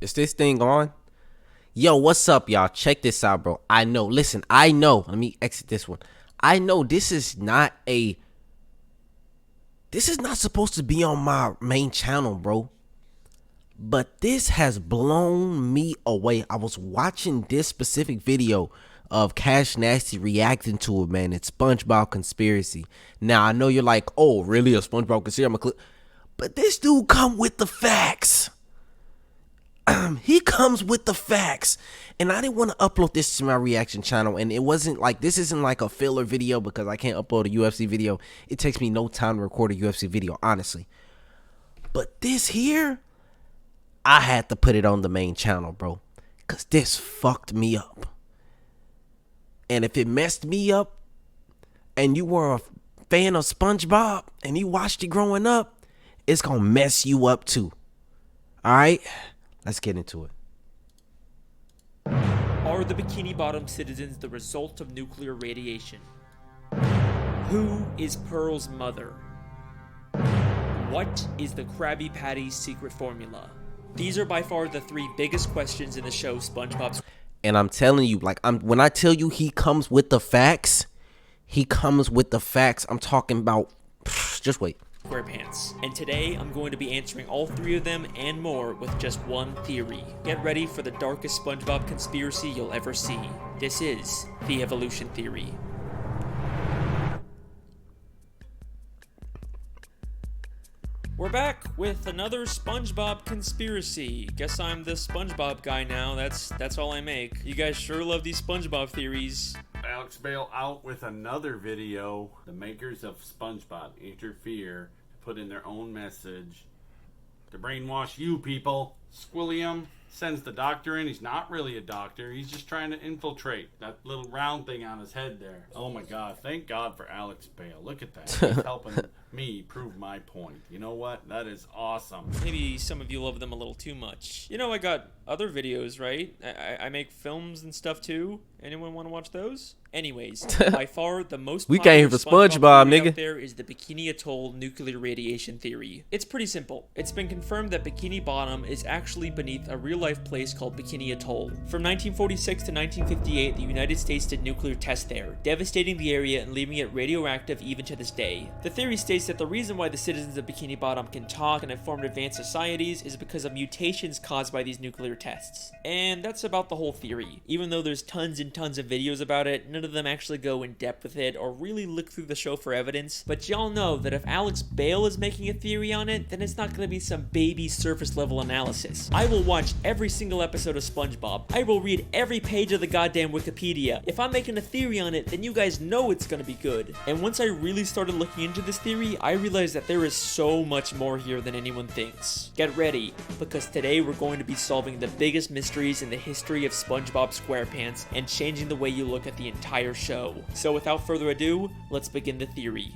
Is this thing on? Yo, what's up, y'all? Check this out, bro. I know. Listen, I know. Let me exit this one. I know this is not supposed to be on my main channel, bro. But this has blown me away. I was watching this specific video of Cash Nasty reacting to it, man. It's SpongeBob Conspiracy. Now, I know you're like, oh, really? A SpongeBob Conspiracy? But this dude come with the facts. He comes with the facts. And I didn't want to upload this to my reaction channel. And it wasn't like, this isn't like a filler video because I can't upload a UFC video. It takes me no time to record a UFC video, honestly. But this here, I had to put it on the main channel, bro. Because this fucked me up. And if it messed me up, and you were a fan of SpongeBob, and you watched it growing up, it's going to mess you up too. Alright? Let's get into it. Are the Bikini Bottom citizens the result of nuclear radiation? Who is Pearl's mother? What is the Krabby Patty's secret formula? These are by far the three biggest questions in the show SpongeBob's. And I'm telling you, like, when I tell you he comes with the facts, he comes with the facts. I'm talking about, just wait. SquarePants. And today I'm going to be answering all three of them and more with just one theory. Get ready for the darkest SpongeBob conspiracy you'll ever see. This is the evolution theory. We're back with another SpongeBob conspiracy. Guess I'm the SpongeBob guy now. That's all I make. You guys sure love these SpongeBob theories. Alex Bale out with another video. The makers of SpongeBob interfere to put in their own message to brainwash you people. Squilliam sends the doctor in. He's not really a doctor. He's just trying to infiltrate that little round thing on his head there. Oh my God. Thank God for Alex Bale. Look at that. He's helping me prove my point. You know what? That is awesome. Maybe some of you love them a little too much. You know, I got other videos, right? I make films and stuff too. Anyone want to watch those? Anyways, by far the most we came for SpongeBob, nigga. Out there is the Bikini Atoll nuclear radiation theory. It's pretty simple. It's been confirmed that Bikini Bottom is actually beneath a real-life place called Bikini Atoll. From 1946 to 1958, the United States did nuclear tests there, devastating the area and leaving it radioactive even to this day. The theory states that the reason why the citizens of Bikini Bottom can talk and have formed advanced societies is because of mutations caused by these nuclear tests. And that's about the whole theory. Even though there's tons and tons of videos about it, none of them actually go in depth with it or really look through the show for evidence. But y'all know that if Alex Bale is making a theory on it, then it's not going to be some baby surface level analysis. I will watch every single episode of SpongeBob. I will read every page of the goddamn Wikipedia. If I'm making a theory on it, then you guys know it's going to be good. And once I really started looking into this theory, I realized that there is so much more here than anyone thinks. Get ready, because today we're going to be solving the biggest mysteries in the history of SpongeBob SquarePants and changing the way you look at the entire show. So without further ado, let's begin the theory.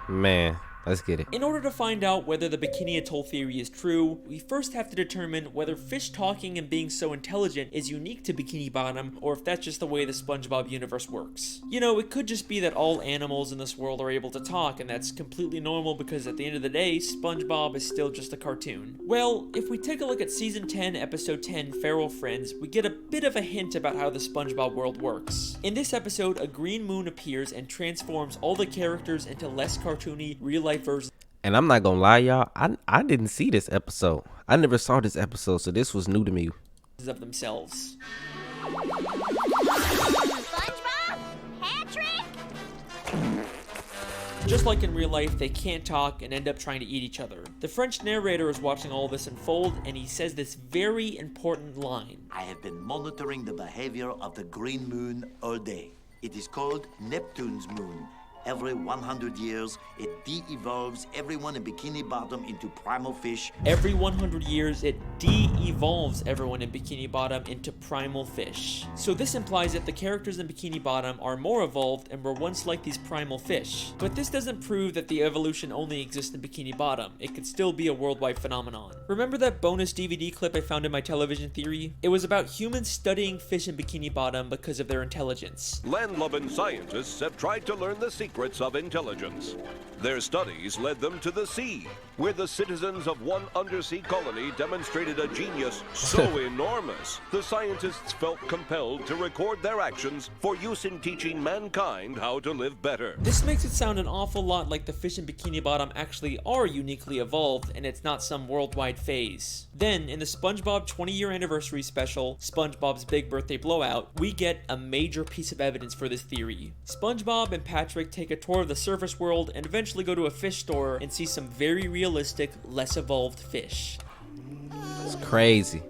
Man, let's get it. In order to find out whether the Bikini Atoll theory is true, we first have to determine whether fish talking and being so intelligent is unique to Bikini Bottom, or if that's just the way the SpongeBob universe works. You know, it could just be that all animals in this world are able to talk, and that's completely normal because at the end of the day, SpongeBob is still just a cartoon. Well, if we take a look at Season 10, Episode 10, Feral Friends, we get a bit of a hint about how the SpongeBob world works. In this episode, a green moon appears and transforms all the characters into less cartoony, real-life versions. And I'm not gonna lie, y'all, I didn't see this episode. I never saw this episode, so this was new to me. Of themselves. SpongeBob, hat trick. Just like in real life, they can't talk and end up trying to eat each other. The French narrator is watching all this unfold, and he says this very important line. I have been monitoring the behavior of the green moon all day. It is called Neptune's moon. Every 100 years, it de-evolves everyone in Bikini Bottom into primal fish. Every 100 years, it de-evolves everyone in Bikini Bottom into primal fish. So this implies that the characters in Bikini Bottom are more evolved and were once like these primal fish. But this doesn't prove that the evolution only exists in Bikini Bottom. It could still be a worldwide phenomenon. Remember that bonus DVD clip I found in my television theory? It was about humans studying fish in Bikini Bottom because of their intelligence. Land-loving scientists have tried to learn the secret secrets of intelligence. Their studies led them to the sea, where the citizens of one undersea colony demonstrated a genius so enormous, the scientists felt compelled to record their actions for use in teaching mankind how to live better. This makes it sound an awful lot like the fish in Bikini Bottom actually are uniquely evolved and it's not some worldwide phase. Then, in the SpongeBob 20-year anniversary special, SpongeBob's Big Birthday Blowout, we get a major piece of evidence for this theory. SpongeBob and Patrick take a tour of the surface world and eventually go to a fish store and see some very realistic, less evolved fish. It's crazy.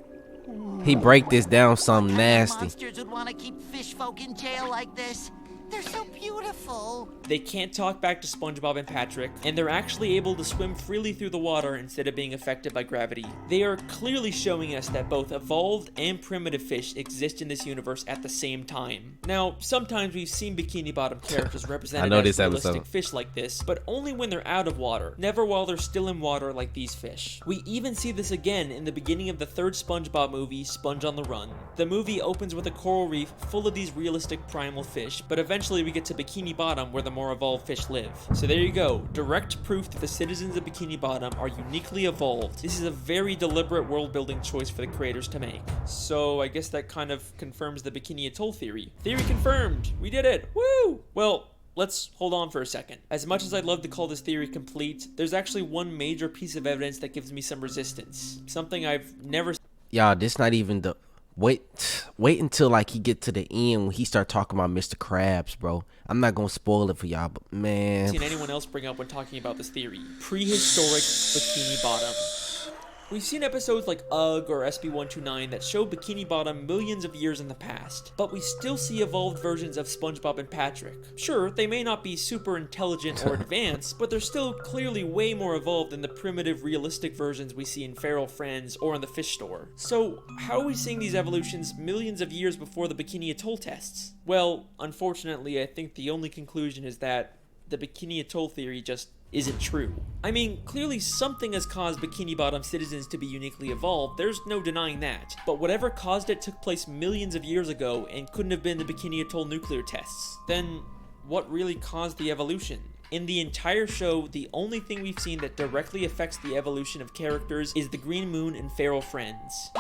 He break this down something nasty. Monsters would want to keep fish folk in jail like this. They're so beautiful. They can't talk back to SpongeBob and Patrick, and they're actually able to swim freely through the water instead of being affected by gravity. They are clearly showing us that both evolved and primitive fish exist in this universe at the same time. Now, sometimes we've seen Bikini Bottom characters represented as realistic fish like this, but only when they're out of water, never while they're still in water like these fish. We even see this again in the beginning of the third SpongeBob movie, Sponge on the Run. The movie opens with a coral reef full of these realistic primal fish, but eventually we get to Bikini Bottom where the more evolved fish live. So there you go, direct proof that the citizens of Bikini Bottom are uniquely evolved. This is a very deliberate world building choice for the creators to make. So I guess that kind of confirms the Bikini Atoll theory. Theory confirmed! We did it! Woo! Well, let's hold on for a second. As much as I'd love to call this theory complete, there's actually one major piece of evidence that gives me some resistance. Something I've never... Y'all, this not even the... Wait until like he get to the end when he start talking about Mr. Krabs, bro. I'm not gonna spoil it for y'all, but man, seen anyone else bring up when talking about this theory. Prehistoric Bikini Bottom. We've seen episodes like UGG or SB129 that show Bikini Bottom millions of years in the past, but we still see evolved versions of SpongeBob and Patrick. Sure, they may not be super intelligent or advanced, but they're still clearly way more evolved than the primitive, realistic versions we see in Feral Friends or in the fish store. So, how are we seeing these evolutions millions of years before the Bikini Atoll tests? Well, unfortunately, I think the only conclusion is that the Bikini Atoll theory just isn't true. I mean, clearly something has caused Bikini Bottom citizens to be uniquely evolved, there's no denying that. But whatever caused it took place millions of years ago and couldn't have been the Bikini Atoll nuclear tests. Then, what really caused the evolution? In the entire show, the only thing we've seen that directly affects the evolution of characters is the Green Moon and Feral Friends.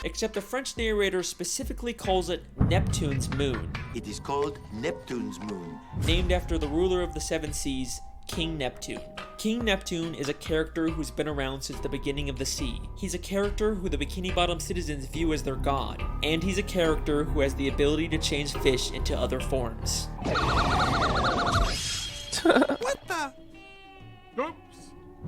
Except the French narrator specifically calls it Neptune's moon. It is called Neptune's moon. Named after the ruler of the seven seas, King Neptune. King Neptune is a character who's been around since the beginning of the sea. He's a character who the Bikini Bottom citizens view as their god. And he's a character who has the ability to change fish into other forms. What the? Oops.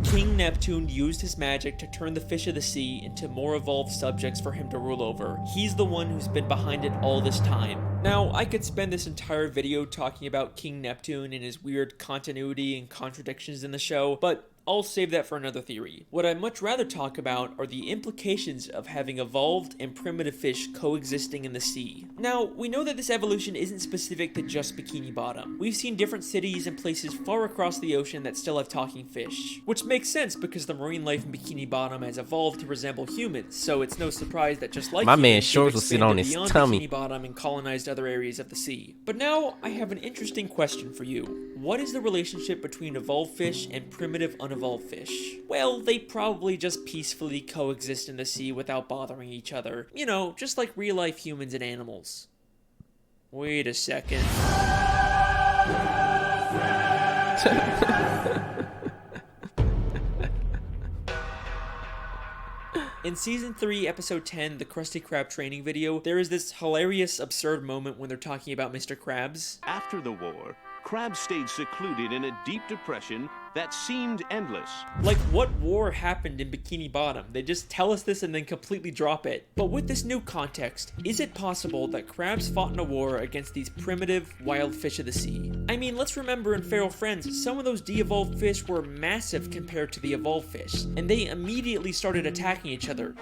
King Neptune used his magic to turn the fish of the sea into more evolved subjects for him to rule over. He's the one who's been behind it all this time. Now, I could spend this entire video talking about King Neptune and his weird continuity and contradictions in the show, but I'll save that for another theory. What I'd much rather talk about are the implications of having evolved and primitive fish coexisting in the sea. Now, we know that this evolution isn't specific to just Bikini Bottom. We've seen different cities and places far across the ocean that still have talking fish, which makes sense because the marine life in Bikini Bottom has evolved to resemble humans, so it's no surprise that just like my humans, man they've Shores was sitting on his expanded tummy. beyond Bikini Bottom and colonized other areas of the sea. But now, I have an interesting question for you. What is the relationship between evolved fish and primitive unevolved fish? Well, they probably just peacefully coexist in the sea without bothering each other. You know, just like real-life humans and animals. Wait a second. In Season 3, Episode 10, the Krusty Krab training video, there is this hilarious, absurd moment when they're talking about Mr. Krabs. After the war, Krab stayed secluded in a deep depression that seemed endless. Like, what war happened in Bikini Bottom? They just tell us this and then completely drop it. But with this new context, is it possible that crabs fought in a war against these primitive, wild fish of the sea? I mean, let's remember in Feral Friends, some of those de-evolved fish were massive compared to the evolved fish, and they immediately started attacking each other.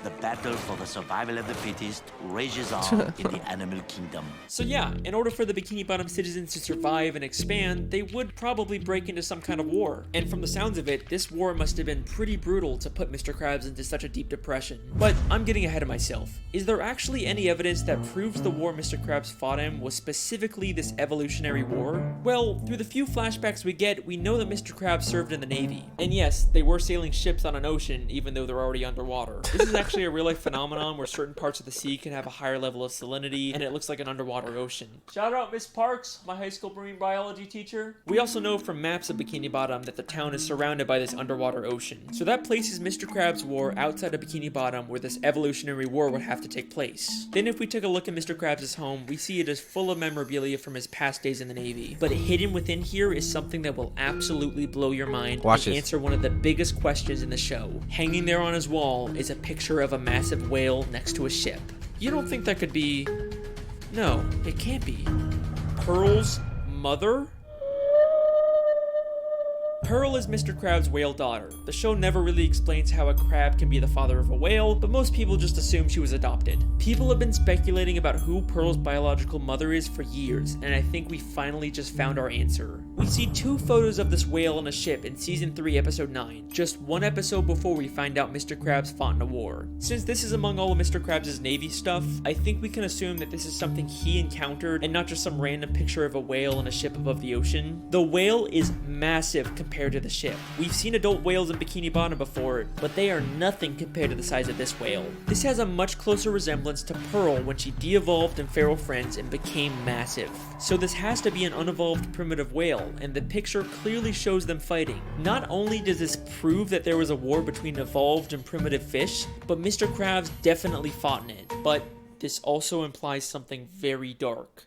The battle for the survival of the fittest rages on in the animal kingdom. So yeah, in order for the Bikini Bottom citizens to survive survive and expand, they would probably break into some kind of war. And from the sounds of it, this war must have been pretty brutal to put Mr. Krabs into such a deep depression. But I'm getting ahead of myself. Is there actually any evidence that proves the war Mr. Krabs fought in was specifically this evolutionary war? Well, through the few flashbacks we get, we know that Mr. Krabs served in the Navy. And yes, they were sailing ships on an ocean, even though they're already underwater. This is actually a real-life phenomenon where certain parts of the sea can have a higher level of salinity, and it looks like an underwater ocean. Shout out Miss Parks, my high school marine biology teacher. We also know from maps of Bikini Bottom that the town is surrounded by this underwater ocean. So that places Mr. Krabs' war outside of Bikini Bottom where this evolutionary war would have to take place. Then if we take a look at Mr. Krabs' home, we see it is full of memorabilia from his past days in the Navy. But hidden within here is something that will absolutely blow your mind and answer one of the biggest questions in the show. Hanging there on his wall is a picture of a massive whale next to a ship. You don't think that could be... No, it can't be. Pearl's mother? Pearl is Mr. Krabs' whale daughter. The show never really explains how a crab can be the father of a whale, but most people just assume she was adopted. People have been speculating about who Pearl's biological mother is for years, and I think we finally just found our answer. We see 2 photos of this whale on a ship in Season 3, Episode 9, just 1 episode before we find out Mr. Krabs fought in a war. Since this is among all of Mr. Krabs' Navy stuff, I think we can assume that this is something he encountered and not just some random picture of a whale on a ship above the ocean. The whale is massive compared to the ship. We've seen adult whales in Bikini Bottom before, but they are nothing compared to the size of this whale. This has a much closer resemblance to Pearl when she de-evolved in feral friends and became massive. So this has to be an unevolved primitive whale, and the picture clearly shows them fighting. Not only does this prove that there was a war between evolved and primitive fish, but Mr. Krabs definitely fought in it. But this also implies something very dark.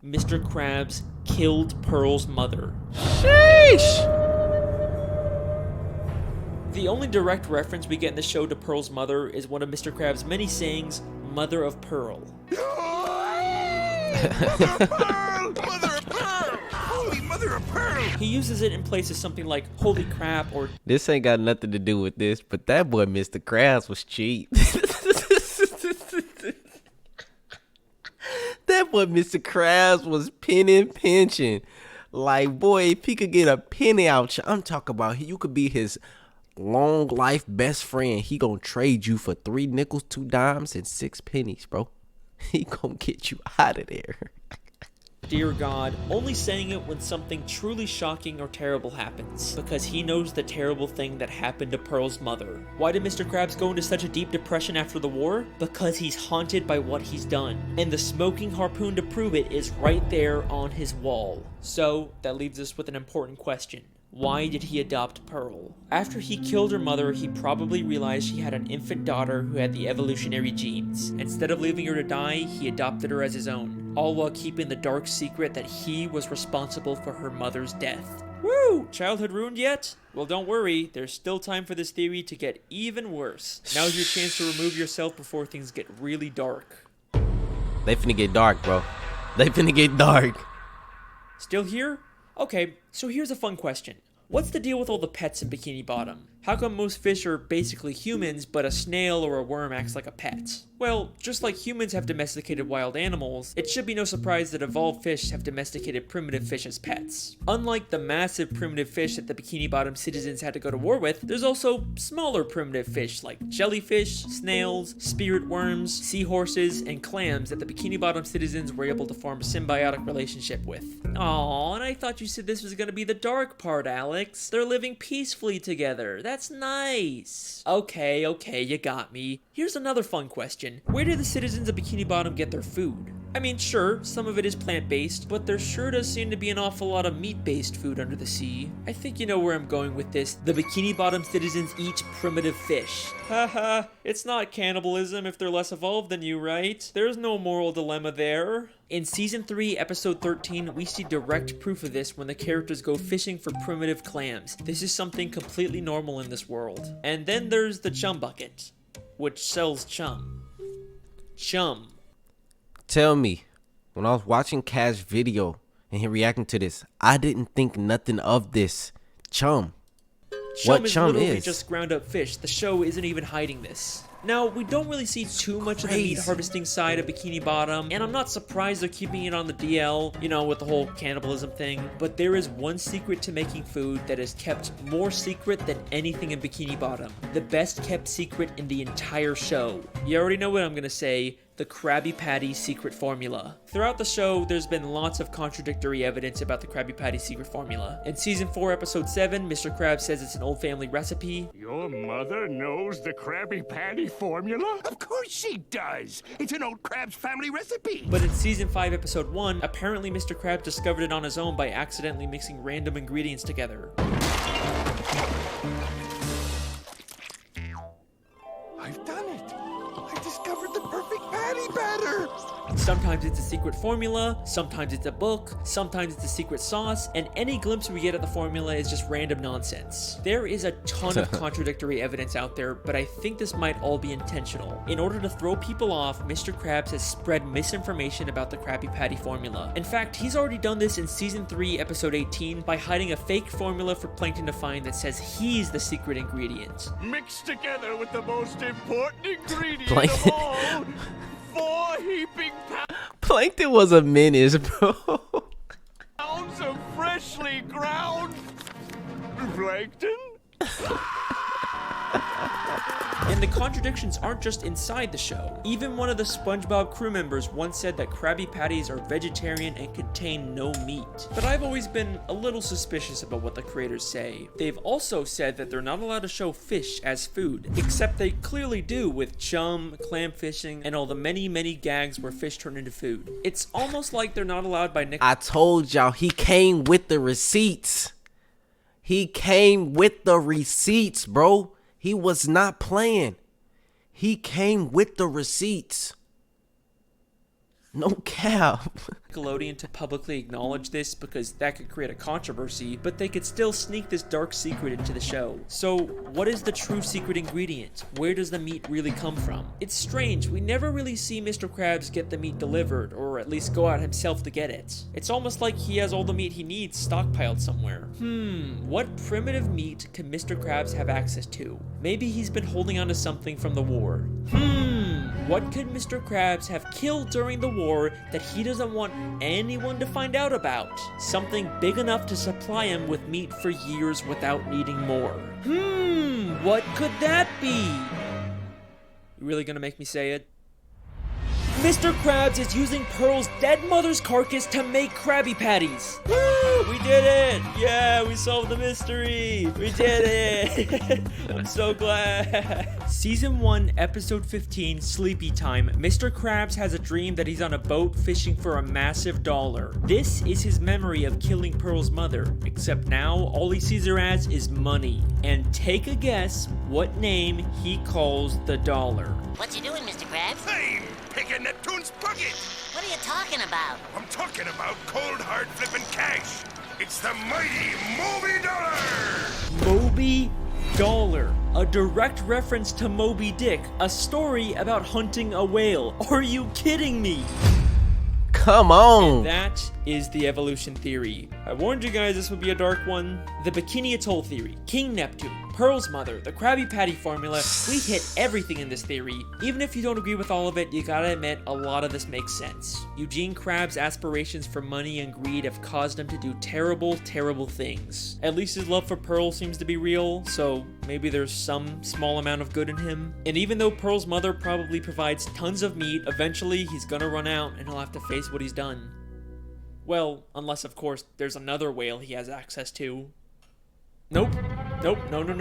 Mr. Krabs killed Pearl's mother. Sheesh! The only direct reference we get in the show to Pearl's mother is one of Mr. Krabs' many sayings, Mother of Pearl. Mother of Pearl! Mother of Pearl! Holy Mother of Pearl! He uses it in places something like, holy crap, or... This ain't got nothing to do with this, but that boy Mr. Krabs was cheap. That boy Mr. Krabs was pinching. Like, boy, if he could get a penny out, I'm talking about you could be his long life best friend. He gonna trade you for 3 nickels, 2 dimes, and 6 pennies, bro. He gonna get you out of there. Dear God, only saying it when something truly shocking or terrible happens, because he knows the terrible thing that happened to Pearl's mother. Why did Mr. Krabs go into such a deep depression after the war? Because he's haunted by what he's done, and the smoking harpoon to prove it is right there on his wall. So, that leaves us with an important question. Why did he adopt Pearl? After he killed her mother, he probably realized she had an infant daughter who had the evolutionary genes. Instead of leaving her to die, he adopted her as his own, all while keeping the dark secret that he was responsible for her mother's death. Woo! Childhood ruined yet? Well, don't worry, there's still time for this theory to get even worse. Now's your chance to remove yourself before things get really dark. They finna get dark, bro. They finna get dark. Still here? Okay, so here's a fun question. What's the deal with all the pets in Bikini Bottom? How come most fish are basically humans, but a snail or a worm acts like a pet? Well, just like humans have domesticated wild animals, it should be no surprise that evolved fish have domesticated primitive fish as pets. Unlike the massive primitive fish that the Bikini Bottom citizens had to go to war with, there's also smaller primitive fish like jellyfish, snails, spirit worms, seahorses, and clams that the Bikini Bottom citizens were able to form a symbiotic relationship with. Aww, and I thought you said this was gonna be the dark part, Alex. They're living peacefully together. That's nice. Okay, you got me. Here's another fun question. Where do the citizens of Bikini Bottom get their food? I mean, sure, some of it is plant-based, but there sure does seem to be an awful lot of meat-based food under the sea. I think you know where I'm going with this. The Bikini Bottom citizens eat primitive fish. Haha, it's not cannibalism if they're less evolved than you, right? There's no moral dilemma there. In Season 3, Episode 13, we see direct proof of this when the characters go fishing for primitive clams. This is something completely normal in this world. And then there's the chum bucket, which sells chum. Chum. Tell me, when I was watching Cash's video and he reacting to this, I didn't think nothing of this. Chum. Chum What is chum literally is? just ground up fish. The show isn't even hiding this. Now, we don't really see too much of the meat harvesting side of Bikini Bottom, and I'm not surprised they're keeping it on the DL, you know, with the whole cannibalism thing, but there is one secret to making food that is kept more secret than anything in Bikini Bottom. The best kept secret in the entire show. You already know what I'm gonna say. The Krabby Patty secret formula. Throughout the show, there's been lots of contradictory evidence about the Krabby Patty secret formula. In Season 4, Episode 7, Mr. Krabs says it's an old family recipe. Your mother knows the Krabby Patty formula? Of course she does! It's an old Krabs family recipe! But in Season 5, Episode 1, apparently Mr. Krabs discovered it on his own by accidentally mixing random ingredients together. I've done it! I discovered the perfect patty batter! Sometimes it's a secret formula, sometimes it's a book, sometimes it's a secret sauce, and any glimpse we get of the formula is just random nonsense. There is a ton of contradictory evidence out there, but I think this might all be intentional. In order to throw people off, Mr. Krabs has spread misinformation about the Krabby Patty formula. In fact, he's already done this in Season 3, Episode 18 by hiding a fake formula for Plankton to find that says he's the secret ingredient. Mixed together with the most important ingredient Plankton. of all, 4 heaping Plankton was a menace, bro. pounds of freshly ground plankton? And the contradictions aren't just inside the show. Even one of the SpongeBob crew members once said that Krabby Patties are vegetarian and contain no meat. But I've always been a little suspicious about what the creators say. They've also said that they're not allowed to show fish as food, except they clearly do with chum, clam fishing, and all the many gags where fish turn into food. It's almost like they're not allowed by Nick. I told y'all, he came with the receipts. He came with the receipts, bro. He was not playing. He came with the receipts. No cap. Nickelodeon to publicly acknowledge this because that could create a controversy, but they could still sneak this dark secret into the show. So what is the true secret ingredient? Where does the meat really come from? It's strange, we never really see Mr. Krabs get the meat delivered, or at least go out himself to get it. It's almost like he has all the meat he needs stockpiled somewhere. What primitive meat can Mr. Krabs have access to? Maybe he's been holding on to something from the war. What could Mr. Krabs have killed during the war that he doesn't want anyone to find out about? Something big enough to supply him with meat for years without needing more. What could that be? You really gonna make me say it? Mr. Krabs is using Pearl's dead mother's carcass to make Krabby Patties. Woo! We did it! Yeah, we solved the mystery! We did it! I'm so glad! Season 1, Episode 15, Sleepy Time. Mr. Krabs has a dream that he's on a boat fishing for a massive dollar. This is his memory of killing Pearl's mother, except now all he sees her as is money. And take a guess what name he calls the dollar. What you doing, Mr. Krabs? I'm picking Neptune's pocket! What are you talking about? I'm talking about cold hard flipping cash. It's the mighty Moby Dollar! Moby Dollar. A direct reference to Moby Dick, a story about hunting a whale. Are you kidding me? Come on. That is the evolution theory. I warned you guys this would be a dark one. The Bikini Atoll theory, King Neptune, Pearl's mother, the Krabby Patty formula. We hit everything in this theory. Even if you don't agree with all of it, you gotta admit a lot of this makes sense. Eugene Krab's aspirations for money and greed have caused him to do terrible things. At least his love for Pearl seems to be real, so maybe there's some small amount of good in him. And even though Pearl's mother probably provides tons of meat, eventually he's gonna run out and he'll have to face what he's done. Well, unless of course there's another whale he has access to. Nope. No. No.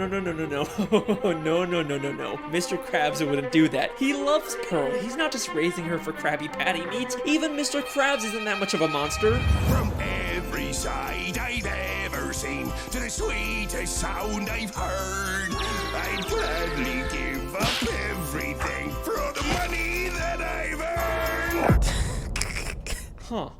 Mr. Krabs wouldn't do that. He loves Pearl. He's not just raising her for Krabby Patty meat. Even Mr. Krabs isn't that much of a monster. From every side I've ever seen to the sweetest sound I've heard, I'd gladly give up everything for all the money that I've earned. Huh.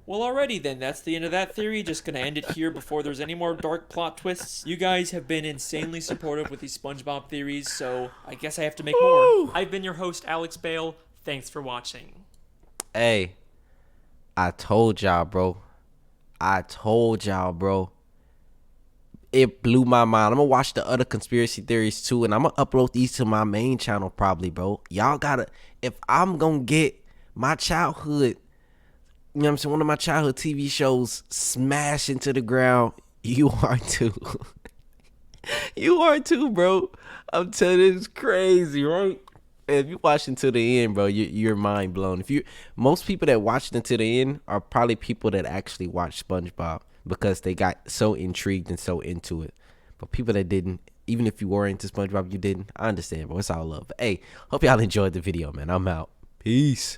Well, alrighty then, that's the end of that theory. Just gonna end it here before there's any more dark plot twists. You guys have been insanely supportive with these SpongeBob theories, so I guess I have to make more. I've been your host, Alex Bale. Thanks for watching. Hey, I told y'all, bro. it blew my mind. I'm gonna watch the other conspiracy theories too, and I'm gonna upload these to my main channel probably, bro. Y'all gotta, if I'm gonna get my childhood, you know what I'm saying, one of my childhood TV shows smash into the ground, you are too. You are too, bro. I'm telling you, it's crazy, right? If you watch until the end, bro, you're mind blown. Most people that watched until the end are probably people that actually watched SpongeBob because they got so intrigued and so into it. But people that didn't, even if you were into SpongeBob, you didn't. I understand, bro. It's all love. But hey, hope y'all enjoyed the video, man. I'm out. Peace.